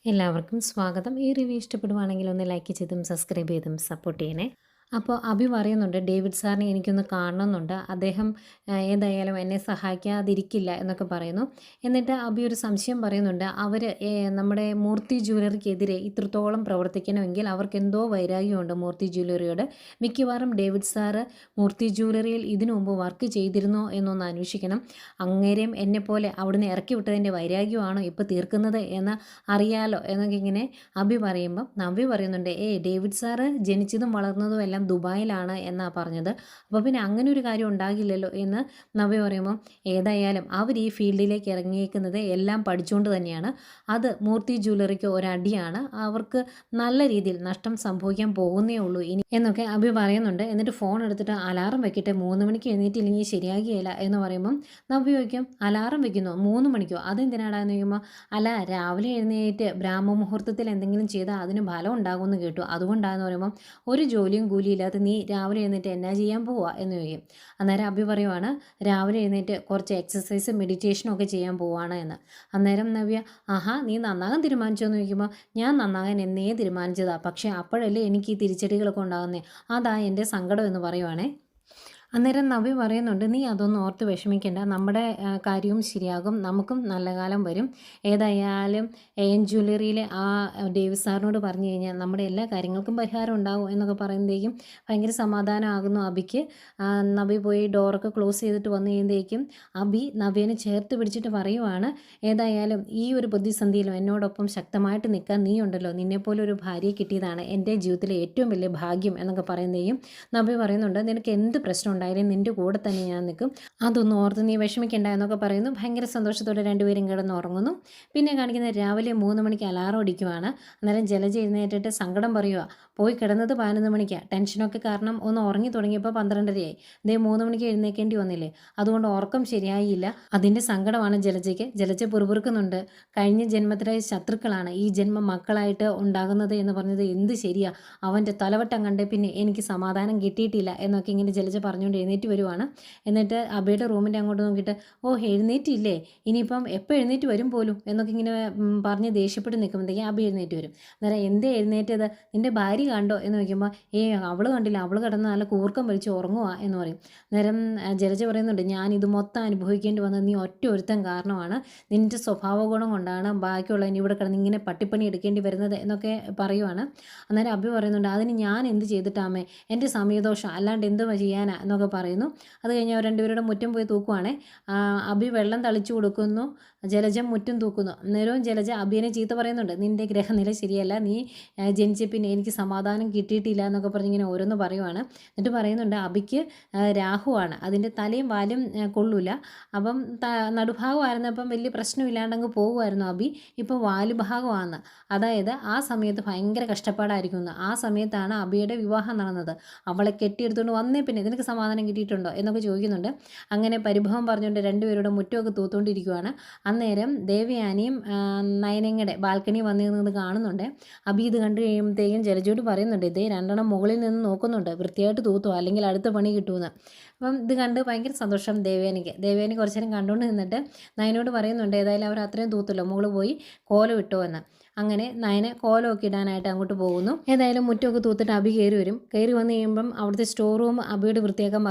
എല്ലാവർക്കും സ്വാഗതം. ഈ റിവ്യൂ ഇഷ്ടപ്പെടുവാണെങ്കിൽ ഒന്ന് ലൈക്ക് ചെയ്തും സബ്സ്ക്രൈബ് ചെയ്തും സപ്പോർട്ട് ചെയ്യണേ. അപ്പോൾ അഭി പറയുന്നുണ്ട്, ഡേവിഡ് സാറിനെ എനിക്കൊന്ന് കാണണമെന്നുണ്ട്. അദ്ദേഹം ഏതായാലും എന്നെ സഹായിക്കാതിരിക്കില്ല എന്നൊക്കെ പറയുന്നു. എന്നിട്ട് അഭി ഒരു സംശയം പറയുന്നുണ്ട്. അവർ നമ്മുടെ മൂർത്തി ജ്വല്ലറിക്കെതിരെ ഇത്രത്തോളം പ്രവർത്തിക്കണമെങ്കിൽ അവർക്കെന്തോ വൈരാഗ്യമുണ്ട് മൂർത്തി ജ്വല്ലറിയോട്. മിക്കവാറും ഡേവിഡ് സാറ് മൂർത്തി ജ്വല്ലറിയിൽ ഇതിനു മുമ്പ് വർക്ക് ചെയ്തിരുന്നോ എന്നൊന്ന് അന്വേഷിക്കണം. അങ്ങേരെയും എന്നെപ്പോലെ അവിടുന്ന് ഇറക്കി വിട്ടതിൻ്റെ വൈരാഗ്യമാണോ ഇപ്പോൾ തീർക്കുന്നത് എന്ന് അറിയാലോ എന്നൊക്കെ ഇങ്ങനെ അഭി പറയുമ്പം നവ്യ പറയുന്നുണ്ട്, ഡേവിഡ് സാറ് ജനിച്ചതും വളർന്നതും എല്ലാം ദുബായിലാണ് എന്നാണ് പറഞ്ഞത്. അപ്പോൾ പിന്നെ അങ്ങനെ ഒരു കാര്യം ഉണ്ടാകില്ലല്ലോ എന്ന് നവ്യ പറയുമ്പം ഏതായാലും അവർ ഈ ഫീൽഡിലേക്ക് ഇറങ്ങിയേക്കുന്നത് എല്ലാം പഠിച്ചുകൊണ്ട് തന്നെയാണ്. അത് മൂർത്തി ജ്വല്ലറിക്ക് ഒരടിയാണ്. അവർക്ക് നല്ല രീതിയിൽ നഷ്ടം സംഭവിക്കാൻ പോകുന്നേ ഉള്ളൂ ഇനി എന്നൊക്കെ അഭി പറയുന്നുണ്ട്. എന്നിട്ട് ഫോൺ എടുത്തിട്ട് അലാറം വെക്കട്ടെ, 3 മണിക്ക് എഴുന്നേറ്റില്ലെങ്കിൽ ശരിയാകുകയില്ല എന്ന് പറയുമ്പം നവ്യ ചോദിക്കും, അലാറം വെക്കുന്നോ 3 മണിക്കോ? അതെന്തിനാടാന്ന് ചോദിക്കുമ്പോൾ, അല്ല രാവിലെ എഴുന്നേറ്റ് ബ്രാഹ്മ മുഹൂർത്തത്തിൽ എന്തെങ്കിലും ചെയ്താൽ അതിന് ഫലം ഉണ്ടാകുമെന്ന് കേട്ടു, അതുകൊണ്ടാണെന്ന് പറയുമ്പം ഒരു ജോലിയും കൂലിയില്ലാത്ത നീ രാവിലെ എഴുന്നേറ്റ് എന്നാ ചെയ്യാൻ പോവുക എന്ന് ചോദിക്കും. അന്നേരം അഭി പറയുവാണ്, രാവിലെ എഴുന്നേറ്റ് കുറച്ച് എക്സസൈസും മെഡിറ്റേഷനും ഒക്കെ ചെയ്യാൻ പോവുകയാണ് എന്ന്. അന്നേരം നവ്യ, ആഹാ നീ നന്നാകാൻ തീരുമാനിച്ചോ എന്ന് ചോദിക്കുമ്പോൾ, ഞാൻ നന്നാകാൻ എന്നേ തീരുമാനിച്ചതാണ്, പക്ഷേ അപ്പോഴല്ലേ എനിക്ക് ഈ തിരിച്ചടികളൊക്കെ ഉണ്ടാകുന്നത്, അതാ എൻ്റെ സങ്കടം എന്ന് പറയുവാണേ. അന്നേരം നവ്യ പറയുന്നുണ്ട്, നീ അതൊന്നും ഓർത്ത് വിഷമിക്കേണ്ട, നമ്മുടെ കാര്യവും ശരിയാകും, നമുക്കും നല്ല കാലം വരും. ഏതായാലും ജ്വല്ലറിയിലെ ആ ഡേവിഡ് സാറിനോട് പറഞ്ഞു കഴിഞ്ഞാൽ നമ്മുടെ എല്ലാ കാര്യങ്ങൾക്കും പരിഹാരം ഉണ്ടാകും എന്നൊക്കെ പറയുമ്പോഴേക്കും ഭയങ്കര സമാധാനമാകുന്നു അഭിക്ക്. നവ്യ പോയി ഡോറൊക്കെ ക്ലോസ് ചെയ്തിട്ട് വന്നു കഴിയുമ്പോഴേക്കും അഭി നവ്യനെ ചേർത്ത് പിടിച്ചിട്ട് പറയുവാണ്, ഏതായാലും ഈ ഒരു പ്രതിസന്ധിയിലും എന്നോടൊപ്പം ശക്തമായിട്ട് നിൽക്കാൻ നീ ഉണ്ടല്ലോ, നിന്നെപ്പോലെ ഒരു ഭാര്യയെ കിട്ടിയതാണ് എൻ്റെ ജീവിതത്തിലെ ഏറ്റവും വലിയ ഭാഗ്യം എന്നൊക്കെ പറയുമ്പോഴേക്കും നവ്യ പറയുന്നുണ്ട്, നിനക്ക് എന്ത് പ്രശ്നം ഉണ്ടായാലും നിൻ്റെ കൂടെ തന്നെ ഞാൻ നിൽക്കും, അതൊന്നും ഓർത്ത് നീ വിഷമിക്കേണ്ട എന്നൊക്കെ പറയുന്നു. ഭയങ്കര സന്തോഷത്തോടെ രണ്ടുപേരും കിടന്ന് ഉറങ്ങുന്നു. പിന്നെ കാണിക്കുന്നത് രാവിലെ 3 മണിക്ക് അലാറം അടിക്കുവാണ്. അന്നേരം ജലജ എഴുന്നേറ്റിട്ട് സങ്കടം പറയുക, പോയി കിടന്നത് 11 മണിക്കാണ്, ടെൻഷനൊക്കെ കാരണം ഒന്ന് ഉറങ്ങി തുടങ്ങിയപ്പോൾ 12:30 ഇതേ 3 മണിക്ക് എഴുന്നേക്കേണ്ടി വന്നില്ലേ, അതുകൊണ്ട് ഉറക്കം ശരിയായില്ല, അതിൻ്റെ സങ്കടമാണ് ജലജയ്ക്ക്. ജലജ പുറപുറുക്കുന്നുണ്ട്, കഴിഞ്ഞ ജന്മത്തിലെ ശത്രുക്കളാണ് ഈ ജന്മം മക്കളായിട്ട് ഉണ്ടാകുന്നത് എന്ന് പറഞ്ഞത് എന്ത് ശരിയാ, അവൻ്റെ തലവട്ടം കണ്ട് പിന്നെ എനിക്ക് സമാധാനം കിട്ടിയിട്ടില്ല എന്നൊക്കെ ഇങ്ങനെ ജലജ പറഞ്ഞുകൊണ്ട് എഴുന്നേറ്റ് വരുവാണ്. എന്നിട്ട് അബിയുടെ റൂമിൻ്റെ അങ്ങോട്ട് നോക്കിയിട്ട്, എഴുന്നേറ്റില്ലേ, ഇനിയിപ്പം എപ്പോൾ എഴുന്നേറ്റ് വരും പോലും എന്നൊക്കെ ഇങ്ങനെ പറഞ്ഞ് ദേഷ്യപ്പെട്ട് നിൽക്കുമ്പോഴത്തേക്കും അബി എഴുന്നേറ്റ് വരും. അന്നേരം എന്തേ എഴുന്നേറ്റത്, നിൻ്റെ ഭാര്യ കണ്ടോ എന്ന് ചോദിക്കുമ്പോൾ, അവൾ കണ്ടില്ല, അവൾ കിടന്ന് നല്ല കൂർക്കം വലിച്ച് ഉറങ്ങുക എന്ന് പറയും. അന്നേരം ജലജ പറയുന്നുണ്ട്, ഞാൻ ഇത് മൊത്തം അനുഭവിക്കേണ്ടി വന്നത് നീ ഒറ്റ ഒരുത്തൻ കാരണമാണ്, നിൻ്റെ സ്വഭാവ ഗുണം കൊണ്ടാണ് ബാക്കിയുള്ള ഇനി ഇവിടെ കിടന്ന് ഇങ്ങനെ പട്ടിപ്പണി എടുക്കേണ്ടി വരുന്നത് എന്നൊക്കെ പറയുവാണ്. അന്നേരം അബി പറയുന്നുണ്ട്, അതിന് ഞാൻ എന്ത് ചെയ്തിട്ടാമേ, എൻ്റെ സമയദോഷം അല്ലാണ്ട് എന്ത് ചെയ്യാനാ എന്നൊക്കെ പറയുന്നു. അത് കഴിഞ്ഞ് അവർ രണ്ടുപേരുടെ മുറ്റം പോയി തൂക്കുവാണേ. അബി വെള്ളം തളിച്ചു കൊടുക്കുന്നു, ജലജ മുറ്റും തൂക്കുന്നു. അന്നേരവും ജലജ അബിയെ ചീത്ത പറയുന്നുണ്ട്, നിൻ്റെ ഗ്രഹനില ശരിയല്ല, നീ ജനിച്ച പിന്നെ എനിക്ക് സമാധാനം കിട്ടിയിട്ടില്ല എന്നൊക്കെ പറഞ്ഞ് ഇങ്ങനെ ഓരോന്ന് പറയുവാണ്. എന്നിട്ട് പറയുന്നുണ്ട്, അബിക്ക് രാഹുവാണ്, അതിൻ്റെ തലയും വാലും കൊള്ളൂല, അപ്പം നടുഭാഗമായിരുന്നപ്പം വലിയ പ്രശ്നമില്ലാണ്ടങ്ങ് പോകുമായിരുന്നു അബി, ഇപ്പോൾ വാലുഭാഗമാണ്, അതായത് ആ സമയത്ത് ഭയങ്കര കഷ്ടപ്പാടായിരിക്കുന്നു, ആ സമയത്താണ് അബിയുടെ വിവാഹം നടന്നത്, അവളെ കെട്ടിയെടുത്തുകൊണ്ട് വന്നേ പിന്നെ നിനക്ക് സമാധാനം കിട്ടിയിട്ടുണ്ടോ എന്നൊക്കെ ചോദിക്കുന്നുണ്ട്. അങ്ങനെ പരിഭവം പറഞ്ഞുകൊണ്ട് രണ്ടുപേരുടെ മുറ്റമൊക്കെ തൂത്തുകൊണ്ടിരിക്കുവാണ്. അന്നേരം ദേവയാനിയും നയനങ്ങയുടെ ബാൽക്കണി വന്നിരുന്നത് കാണുന്നുണ്ട്. അബി ഇത് കണ്ടു കഴിയുമ്പോഴത്തേക്കും ജലജോട് പറയുന്നുണ്ട്, ഇതേ രണ്ടെണ്ണം മുകളിൽ നിന്ന് നോക്കുന്നുണ്ട്, വൃത്തിയായിട്ട് തൂത്തോ അല്ലെങ്കിൽ അടുത്ത പണി കിട്ടുമെന്ന്. അപ്പം ഇത് കണ്ട് ഭയങ്കര സന്തോഷം ദേവയാനിക്ക്. ദേവയാനി കുറച്ച് നേരം കണ്ടുകൊണ്ട് നിന്നിട്ട് നയനോട് പറയുന്നുണ്ട്, ഏതായാലും അവർ അത്രയും തൂത്തല്ലോ, മുകളിൽ പോയി കോലം ഇട്ടോ എന്ന്. അങ്ങനെ നയന കോലമൊക്കെ ഇടാനായിട്ട് അങ്ങോട്ട് പോകുന്നു. ഏതായാലും മുറ്റമൊക്കെ തൂത്തിട്ട് അബി കയറി വരും. കയറി വന്ന് കഴിയുമ്പം അവിടുത്തെ സ്റ്റോർ റൂം അബിയോട് വൃത്തിയാക്കാൻ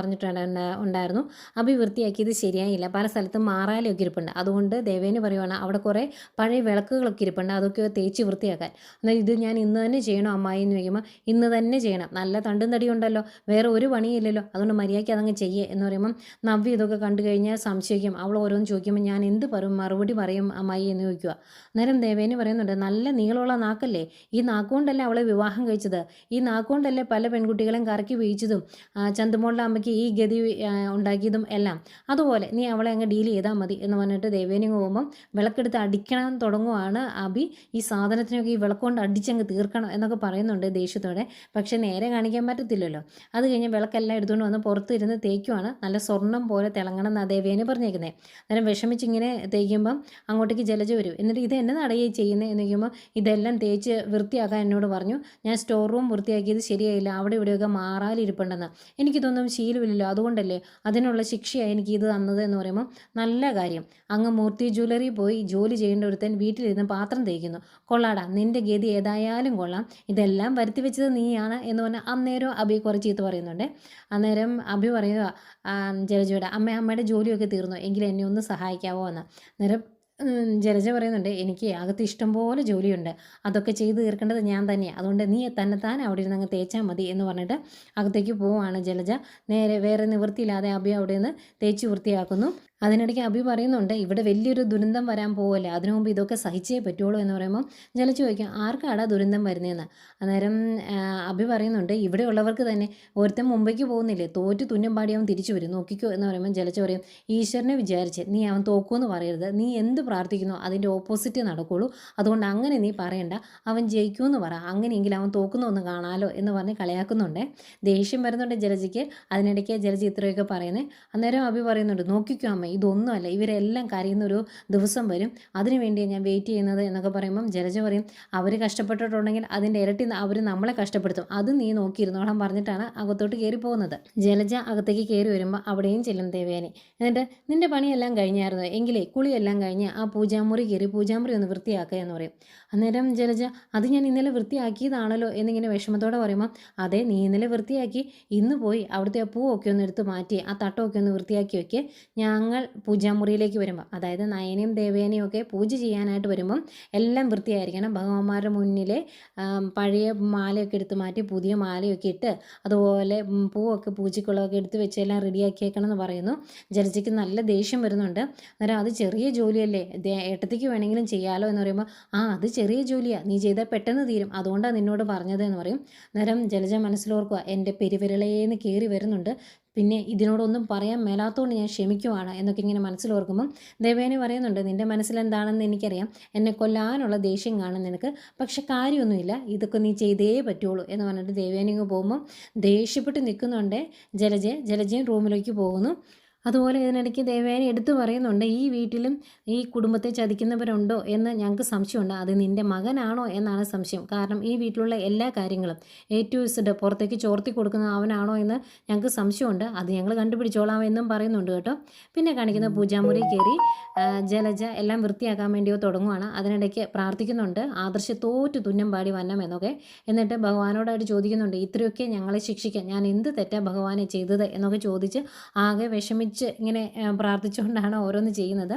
ഉണ്ടായിരുന്നു. അബി വൃത്തിയാക്കിയത് ശരിയായില്ല, പല സ്ഥലത്തും മാറാലൊക്കെ ഇരിപ്പുണ്ട്. അതുകൊണ്ട് ദേവേന് പറയുവാണ്, അവിടെ കുറേ പഴയ വിളക്കുകളൊക്കെ ഇരിപ്പുണ്ട്, അതൊക്കെ തേച്ച് വൃത്തിയാക്കാൻ. എന്നാൽ ഇത് ഞാൻ ഇന്ന് തന്നെ ചെയ്യണോ അമ്മായി എന്ന് ചോദിക്കുമ്പോൾ, ഇന്ന് തന്നെ ചെയ്യണം, നല്ല തണ്ടും തടി ഉണ്ടല്ലോ, വേറെ ഒരു പണിയില്ലല്ലോ, അതുകൊണ്ട് മര്യാദയ്ക്ക് അതങ്ങ് ചെയ്യേ എന്ന് പറയുമ്പം നവ്യ ഇതൊക്കെ കണ്ടു കഴിഞ്ഞാൽ സംശയിക്കും. അവൾ ഓരോന്ന് ചോദിക്കുമ്പോൾ ഞാൻ എന്ത് മറുപടി പറയും അമ്മായി എന്ന് ചോദിക്കുക. അന്നേരം ദേവേന് പറയുന്നുണ്ട്, നല്ല നീളമുള്ള നാക്കല്ലേ, ഈ നാക്കുകൊണ്ടല്ലേ അവളെ വിവാഹം കഴിച്ചത്, ഈ നാക്കുകൊണ്ടല്ലേ പല പെൺകുട്ടികളെയും കറക്കി വീഴ്ചതും ചന്തുമോളുടെ അമ്മയ്ക്ക് ഈ ഗതി ഉണ്ടാക്കിയതും എല്ലാം, അതുപോലെ നീ അവളെ അങ്ങ് ഡീൽ ചെയ്താൽ മതി എന്ന് പറഞ്ഞിട്ട് ദേവേനി പോകുമ്പം വിളക്കെടുത്ത് അടിക്കണം തുടങ്ങുവാണ് അബി. ഈ സാധനത്തിനൊക്കെ ഈ വിളക്കൊണ്ട് അടിച്ചങ്ങ് തീർക്കണം എന്നൊക്കെ പറയുന്നുണ്ട് ദേഷ്യത്തോടെ. പക്ഷേ നേരെ കാണിക്കാൻ പറ്റത്തില്ലല്ലോ. അത് കഴിഞ്ഞ് വിളക്കെല്ലാം എടുത്തുകൊണ്ട് വന്ന് പുറത്തിരുന്ന് തേക്കുവാണ്, നല്ല സ്വർണ്ണം പോലെ തിളങ്ങണം എന്നാണ് ദേവയാനി പറഞ്ഞേക്കുന്നത്. അന്നേരം വിഷമിച്ചിങ്ങനെ തേക്കുമ്പം അങ്ങോട്ടേക്ക് ജലജ വരും. എന്നിട്ട് ഇത് എന്നതാടാ ഈ ചെയ്യുന്നത് എന്ന് ചോദിക്കുമ്പോൾ ഇതെല്ലാം തേച്ച് വൃത്തിയാക്കാൻ എന്നോട് പറഞ്ഞു. ഞാൻ സ്റ്റോർ റൂം വൃത്തിയാക്കിയത് ശരിയായില്ല, അവിടെ ഇവിടെയൊക്കെ മാറാലിരിപ്പുണ്ടെന്ന്. എനിക്കിതൊന്നും ശീലമില്ലല്ലോ, അതുകൊണ്ടല്ലേ, അതിനുള്ള ശിക്ഷയായി എനിക്ക് ഇത് തന്നത് എന്ന് പറയുമ്പോൾ നല്ല കാര്യം, അങ്ങ് മൂർത്തി ജ്വല്ലറി പോയി ജോലി ചെയ്യേണ്ട ഒരുത്തൻ വീട്ടിലിരുന്ന് പാത്രം തേക്കുന്നു. കൊള്ളാടാ, നിൻ്റെ ഗതി ഏതായാലും കൊള്ളാം, ഇതെല്ലാം വരുത്തി വെച്ചത് നീയാണ് എന്ന് പറഞ്ഞാൽ അന്നേരം അബി കുറച്ച് ചീത്ത പറയുന്നുണ്ട്. അന്നേരം അബി പറയുക ജലജയുടെ അമ്മയുടെ ജോലിയൊക്കെ തീർന്നു, എങ്കിലും എന്നെ ഒന്ന് സഹായിക്കാവോ എന്ന്. അന്നേരം ജലജ പറയുന്നുണ്ട്, എനിക്ക് അകത്ത് ഇഷ്ടംപോലെ ജോലിയുണ്ട്, അതൊക്കെ ചെയ്ത് തീർക്കേണ്ടത് ഞാൻ തന്നെയാണ്, അതുകൊണ്ട് നീ തന്നെത്താൻ അവിടെ ഇരുന്ന് അങ്ങ് തേച്ചാൽ മതി എന്ന് പറഞ്ഞിട്ട് അകത്തേക്ക് പോവുകയാണ് ജലജ. നേരെ വേറെ നിവൃത്തിയില്ലാതെ അബി അവിടെ നിന്ന് തേച്ച് വൃത്തിയാക്കുന്നു. അതിനിടയ്ക്ക് അബി പറയുന്നുണ്ട്, ഇവിടെ വലിയൊരു ദുരന്തം വരാൻ പോവല്ലേ, അതിനു മുമ്പ് ഇതൊക്കെ സഹിച്ചേ പറ്റുള്ളൂ എന്ന് പറയുമ്പോൾ ജലജ ചോദിക്കും, ആർക്കാടാ ദുരന്തം വരുന്നതെന്ന്. അന്നേരം അബി പറയുന്നുണ്ട്, ഇവിടെ ഉള്ളവർക്ക് തന്നെ, ഒരുത്തൻ മുമ്പേക്ക് പോകുന്നില്ലേ, തോറ്റ് തുന്നം പാടി അവൻ തിരിച്ചു വരും, നോക്കിക്കോ എന്ന് പറയുമ്പോൾ ജലജ പറയും, ഈശ്വരനെ വിചാരിച്ച് നീ അവൻ തോക്കുമെന്ന് പറയരുത്, നീ എന്ത് പ്രാർത്ഥിക്കുന്നോ അതിൻ്റെ ഓപ്പോസിറ്റ് നടക്കുള്ളൂ, അതുകൊണ്ട് അങ്ങനെ നീ പറയണ്ട, അവൻ ജയിക്കുമെന്ന് പറ, അങ്ങനെയെങ്കിൽ അവൻ തോക്കുന്നൊന്ന് കാണാലോ എന്ന് പറഞ്ഞ് കളയാക്കുന്നുണ്ട്. ദേഷ്യം വരുന്നുണ്ട് ജലജയ്ക്ക്. അതിനിടയ്ക്ക് ജലജ ഇത്രയൊക്കെ പറയുന്നത്. അന്നേരം അബി പറയുന്നുണ്ട്, നോക്കിക്കോ അമ്മ, ഇതൊന്നുമല്ല, ഇവരെല്ലാം കരയുന്നൊരു ദിവസം വരും, അതിനു വേണ്ടിയാണ് ഞാൻ വെയിറ്റ് ചെയ്യുന്നത് എന്നൊക്കെ പറയുമ്പം ജലജ പറയും, അവർ കഷ്ടപ്പെട്ടിട്ടുണ്ടെങ്കിൽ അതിൻ്റെ ഇരട്ടി അവർ നമ്മളെ കഷ്ടപ്പെടുത്തും, അത് നീ നോക്കിയിരുന്നോളാൻ പറഞ്ഞിട്ടാണ് അകത്തോട്ട് കയറി പോകുന്നത്. ജലജ അകത്തേക്ക് കയറി വരുമ്പോൾ അവിടെയും ചെല്ലും ദേവയാനി. എന്നിട്ട് നിൻ്റെ പണിയെല്ലാം കഴിഞ്ഞായിരുന്നു എങ്കിലേ കുളിയെല്ലാം കഴിഞ്ഞ് ആ പൂജാമുറി കയറി പൂജാമുറി ഒന്ന് വൃത്തിയാക്കുക എന്ന് പറയും. അന്നേരം ജലജ, അത് ഞാൻ ഇന്നലെ വൃത്തിയാക്കിയതാണല്ലോ എന്നിങ്ങനെ വിഷമത്തോടെ പറയുമ്പോൾ, അതെ നീ ഇന്നലെ വൃത്തിയാക്കി, ഇന്ന് പോയി അവിടുത്തെ പൂവൊക്കെ ഒന്ന് എടുത്ത് മാറ്റി ആ തട്ടമൊക്കെ ഒന്ന് വൃത്തിയാക്കി വയ്ക്കുക, ഞങ്ങൾ പൂജാമുറിയിലേക്ക് വരുമ്പോൾ, അതായത് നയനയും ദേവയാനിയും ഒക്കെ പൂജ ചെയ്യാനായിട്ട് വരുമ്പം എല്ലാം വൃത്തിയായിരിക്കണം, ഭഗവാന്മാരുടെ മുന്നിലെ പഴയ മാലയൊക്കെ എടുത്ത് മാറ്റി പുതിയ മാലയൊക്കെ ഇട്ട് അതുപോലെ പൂവൊക്കെ പൂജയ്ക്കുള്ളതൊക്കെ എടുത്ത് വെച്ച് എല്ലാം റെഡിയാക്കിയേക്കണം എന്ന് പറയുന്നു. ജലജയ്ക്ക് നല്ല ദേഷ്യം വരുന്നുണ്ട്. അന്നേരം അത് ചെറിയ ജോലിയല്ലേ, ഏട്ടത്തിക്ക് വേണമെങ്കിലും ചെയ്യാലോ എന്ന് പറയുമ്പോൾ, അത് ചെറിയ ജോലിയാണ്, നീ ചെയ്താൽ പെട്ടെന്ന് തീരും, അതുകൊണ്ടാണ് നിന്നോട് പറഞ്ഞത് എന്ന് പറയും. അന്നേരം ജലജ മനസ്സിലോർക്കുക, എൻ്റെ പെരുവിരളേന്ന് കയറി വരുന്നുണ്ട്, പിന്നെ ഇതിനോടൊന്നും പറയാൻ മേലാത്തതുകൊണ്ട് ഞാൻ ക്ഷമിക്കുവാണ് എന്നൊക്കെ ഇങ്ങനെ മനസ്സിലോർക്കുമ്പം ദേവയാനി പറയുന്നുണ്ട്, നിൻ്റെ മനസ്സിലെന്താണെന്ന് എനിക്കറിയാം, എന്നെ കൊല്ലാനുള്ള ദേഷ്യം കാണും നിനക്ക്, പക്ഷെ കാര്യമൊന്നുമില്ല, ഇതൊക്കെ നീ ചെയ്തേ പറ്റുള്ളൂ എന്ന് പറഞ്ഞിട്ട് ദേവയാനി അങ്ങ് പോകുമ്പം ദേഷ്യപ്പെട്ട് നിൽക്കുന്നുണ്ട് ജലജയും റൂമിലേക്ക് പോകുന്നു. അതുപോലെ ഇതിനിടയ്ക്ക് ദേവയാനി എടുത്തു പറയുന്നുണ്ട്, ഈ വീട്ടിലും ഈ കുടുംബത്തെ ചതിക്കുന്നവരുണ്ടോ എന്ന് ഞങ്ങൾക്ക് സംശയമുണ്ട്, അത് നിൻ്റെ മകനാണോ എന്നാണ് സംശയം, കാരണം ഈ വീട്ടിലുള്ള എല്ലാ കാര്യങ്ങളും A to Z പുറത്തേക്ക് ചോർത്തി കൊടുക്കുന്നത് അവനാണോ എന്ന് ഞങ്ങൾക്ക് സംശയമുണ്ട്, അത് ഞങ്ങൾ കണ്ടുപിടിച്ചോളാം എന്നും പറയുന്നുണ്ട് കേട്ടോ. പിന്നെ കാണിക്കുന്ന പൂജാമുറി കയറി ജലജ എല്ലാം വൃത്തിയാക്കാൻ വേണ്ടിയോ തുടങ്ങുവാണ്. അതിനിടയ്ക്ക് പ്രാർത്ഥിക്കുന്നുണ്ട്, ആദർശ തോറ്റു തുന്നം പാടി വന്നം എന്നൊക്കെ. എന്നിട്ട് ഭഗവാനോടായിട്ട് ചോദിക്കുന്നുണ്ട്, ഇത്രയൊക്കെ ഞങ്ങളെ ശിക്ഷിക്കാൻ ഞാൻ എന്ത് തെറ്റാ ഭഗവാനെ ചെയ്തത് എന്നൊക്കെ ചോദിച്ച് ആകെ വിഷമിച്ച് ഇങ്ങനെ പ്രാർത്ഥിച്ചുകൊണ്ടാണ് ഓരോന്ന് ചെയ്യുന്നത്.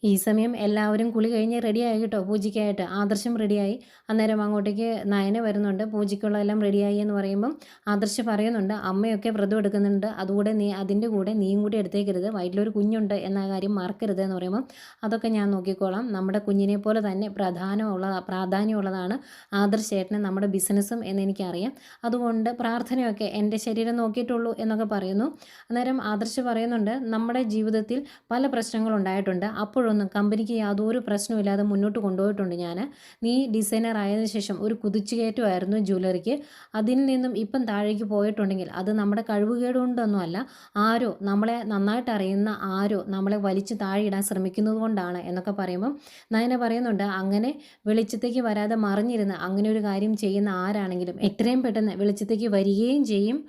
ഈ സമയം എല്ലാവരും കുളി കഴിഞ്ഞ് റെഡിയായി കേട്ടോ പൂജയ്ക്കായിട്ട്. ആദർശം റെഡിയായി. അന്നേരം അങ്ങോട്ടേക്ക് നയന വരുന്നുണ്ട്, പൂജയ്ക്കുള്ള എല്ലാം റെഡിയായി എന്ന് പറയുമ്പം ആദർശം പറയുന്നുണ്ട്, അമ്മയൊക്കെ വ്രതം എടുക്കുന്നുണ്ട്, അതുകൂടെ അതിൻ്റെ കൂടെ നീയും കൂടി എടുത്തേക്കരുത്, വയറ്റിലൊരു കുഞ്ഞുണ്ട് എന്ന കാര്യം മറക്കരുത് എന്ന് പറയുമ്പം അതൊക്കെ ഞാൻ നോക്കിക്കോളാം, നമ്മുടെ കുഞ്ഞിനെ പോലെ തന്നെ പ്രാധാന്യമുള്ളതാണ് ആദർശേട്ടന് നമ്മുടെ ബിസിനസ്സും എന്നെനിക്കറിയാം, അതുകൊണ്ട് പ്രാർത്ഥനയൊക്കെ എൻ്റെ ശരീരം നോക്കിയിട്ടുള്ളൂ എന്നൊക്കെ പറയുന്നു. അന്നേരം ആദർശ് പറയുന്നുണ്ട്, നമ്മുടെ ജീവിതത്തിൽ പല പ്രശ്നങ്ങളുണ്ടായിട്ടുണ്ട്, അപ്പോഴൊന്നും കമ്പനിക്ക് യാതൊരു പ്രശ്നമില്ലാതെ മുന്നോട്ട് കൊണ്ടുപോയിട്ടുണ്ട് ഞാൻ. നീ ഡിസൈനർ ആയതിനു ശേഷം ഒരു കുതിച്ചുകയറ്റമായിരുന്നു ജ്വല്ലറിക്ക്, അതിൽ നിന്നും ഇപ്പം താഴേക്ക് പോയിട്ടുണ്ടെങ്കിൽ അത് നമ്മുടെ കഴിവുകേടുകൊണ്ടൊന്നുമല്ല, ആരോ നമ്മളെ നന്നായിട്ട് അറിയുന്ന ആരോ നമ്മളെ വലിച്ചു താഴെയിടാൻ ശ്രമിക്കുന്നത് കൊണ്ടാണ് എന്നൊക്കെ പറയുമ്പം നയന പറയുന്നുണ്ട്, അങ്ങനെ വെളിച്ചത്തേക്ക് വരാതെ മറിഞ്ഞിരുന്ന് അങ്ങനെ ഒരു കാര്യം ചെയ്യുന്ന ആരാണെങ്കിലും എത്രയും പെട്ടെന്ന് വെളിച്ചത്തേക്ക് വരികയും ചെയ്യും,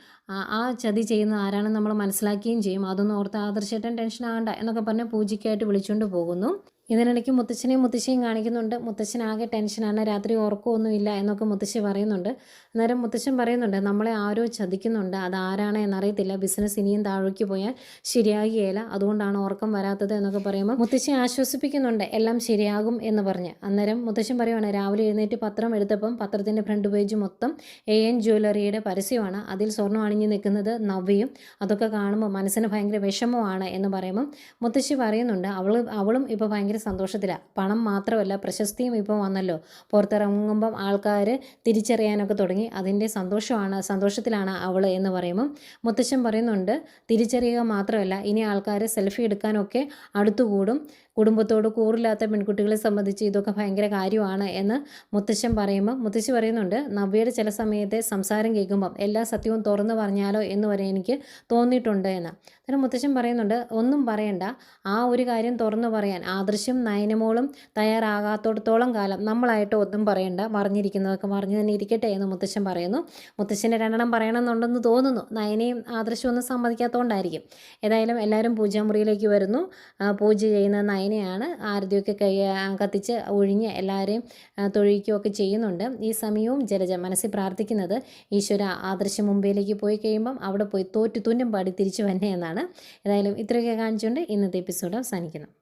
ആ ചതി ചെയ്യുന്ന ആരാണെന്ന് നമ്മൾ മനസ്സിലാക്കുകയും ചെയ്യും, അതൊന്നും ഓർത്ത് ആദർശേട്ടൻ ടെൻഷൻ ആകണ്ട എന്നൊക്കെ പറഞ്ഞ് പൂജയ്ക്കായിട്ട് വിളിച്ചുകൊണ്ട് പോകുന്നു. ഇതിനിടയ്ക്ക് മുത്തശ്ശനെയും മുത്തശ്ശിയും കാണിക്കുന്നുണ്ട്. മുത്തശ്ശനാകെ ടെൻഷനാണ്, രാത്രി ഉറക്കമൊന്നുമില്ല എന്നൊക്കെ മുത്തശ്ശി പറയുന്നുണ്ട്. അന്നേരം മുത്തശ്ശൻ പറയുന്നുണ്ട്, നമ്മളെ ആരോ ചതിക്കുന്നുണ്ട്, അതാരാണ് എന്നറിയത്തില്ല, ബിസിനസ് ഇനിയും താഴേക്ക് പോയാൽ ശരിയാകുകയില്ല, അതുകൊണ്ടാണ് ഉറക്കം വരാത്തത് എന്നൊക്കെ പറയുമ്പോൾ മുത്തശ്ശി ആശ്വസിപ്പിക്കുന്നുണ്ട്, എല്ലാം ശരിയാകും എന്ന് പറഞ്ഞ്. അന്നേരം മുത്തശ്ശൻ പറയുവാണ്, രാവിലെ എഴുന്നേറ്റ് പത്രം എടുത്തപ്പം പത്രത്തിൻ്റെ ഫ്രണ്ട് പേജ് മൊത്തം AN ജ്വല്ലറിയുടെ പരസ്യമാണ്, അതിൽ സ്വർണ്ണം അണിഞ്ഞ് നിൽക്കുന്നത് നവ്യയും, അതൊക്കെ കാണുമ്പോൾ മനസ്സിന് ഭയങ്കര വിഷമമാണ് എന്ന് പറയുമ്പം മുത്തശ്ശി പറയുന്നുണ്ട്, അവളും ഇപ്പോൾ ഭയങ്കര സന്തോഷത്തിലാണ്, പണം മാത്രമല്ല പ്രശസ്തിയും ഇപ്പോൾ വന്നല്ലോ, പുറത്തിറങ്ങുമ്പം ആൾക്കാർ തിരിച്ചറിയാനൊക്കെ തുടങ്ങി, അതിൻ്റെ സന്തോഷത്തിലാണ് അവൾ എന്ന് പറയുമ്പം മുത്തശ്ശൻ പറയുന്നുണ്ട്, തിരിച്ചറിയുക മാത്രമല്ല ഇനി ആൾക്കാർ സെൽഫി എടുക്കാനൊക്കെ അടുത്തുകൂടും, കുടുംബത്തോട് കൂറില്ലാത്ത പെൺകുട്ടികളെ സംബന്ധിച്ച് ഇതൊക്കെ ഭയങ്കര കാര്യമാണ് എന്ന് മുത്തശ്ശൻ പറയുമ്പോൾ മുത്തശ്ശി പറയുന്നുണ്ട്, നവ്യയുടെ ചില സമയത്തെ സംസാരം കേൾക്കുമ്പം എല്ലാ സത്യവും തുറന്നു പറഞ്ഞാലോ എന്ന് വരെ എനിക്ക് തോന്നിയിട്ടുണ്ട് എന്ന്. അന്നേരം മുത്തശ്ശൻ പറയുന്നുണ്ട്, ഒന്നും പറയണ്ട, ആ ഒരു കാര്യം തുറന്നു പറയാൻ ആദർശും നയനമോളും തയ്യാറാകാത്തോടത്തോളം കാലം നമ്മളായിട്ട് ഒന്നും പറയണ്ട, മറിഞ്ഞിരിക്കുന്നതൊക്കെ മറിഞ്ഞു തന്നെ ഇരിക്കട്ടെ എന്ന് മുത്തശ്ശൻ പറയുന്നു. മുത്തശ്ശൻ്റെ രണ്ടെണ്ണം പറയണമെന്നുണ്ടെന്ന് തോന്നുന്നു, നയനയും ആദർശവും ഒന്നും സമ്മതിക്കാത്തതുകൊണ്ടായിരിക്കും. ഏതായാലും എല്ലാവരും പൂജാമുറിയിലേക്ക് വരുന്നു. പൂജ ചെയ്യുന്ന നയനയാണ്. ആരതിയൊക്കെ കത്തിച്ച് ഒഴിഞ്ഞ് എല്ലാവരെയും തൊഴിക്കുകയൊക്കെ ചെയ്യുന്നുണ്ട്. ഈ സമയവും ജലജ മനസ്സിൽ പ്രാർത്ഥിക്കുന്നത്, ഈശ്വര, ആദർശ മുംബൈയിലേക്ക് പോയി കഴിയുമ്പം അവിടെ പോയി തോറ്റു തുന്നം പാടി തിരിച്ചു വന്നെ എന്നാണ്. ഏതായാലും ഇത്രയൊക്കെ കാണിച്ചുകൊണ്ട് ഇന്നത്തെ എപ്പിസോഡ് അവസാനിക്കുന്നു.